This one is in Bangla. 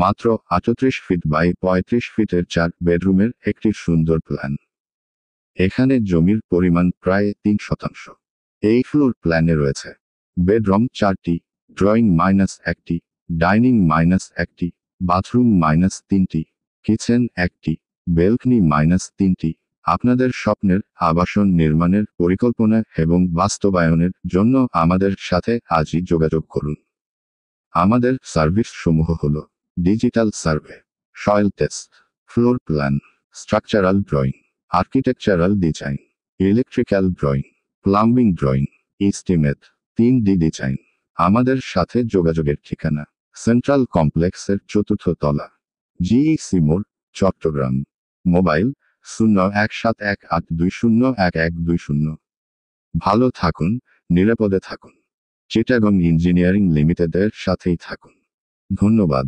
মাত্র 38 ফিট বাই 35 ফিটের 4 বেডরুমের একটি সুন্দর প্ল্যান। এখানে জমির পরিমাণ প্রায় 3%। এই ফ্লোর প্ল্যানে রয়েছে বেডরুম 4টি, ড্রয়িং -1টি, ডাইনিং -1টি, বাথরুম -3টি, কিচেন 1টি, বেলকনি -3টি। আপনাদের স্বপ্নের আবাসন নির্মাণের পরিকল্পনা এবং বাস্তবায়নের জন্য আমাদের সাথে আজই যোগাযোগ করুন। আমাদের সার্ভিস সমূহ হল digital survey, soil test, floor plan, structural drawing, architectural design, electrical drawing, plumbing drawing, estimate, 3D design. আমাদের সাথে যোগাযোগের ঠিকানা সেন্ট্রাল কমপ্লেক্সের 4র্থ তলা, জিইসি মোড়, চট্টগ্রাম। মোবাইল 017182011120। ভালো থাকুন, নিরাপদে থাকুন। চিটাগং ইঞ্জিনিয়ারিং লিমিটেডের সাথেই থাকুন। ধন্যবাদ।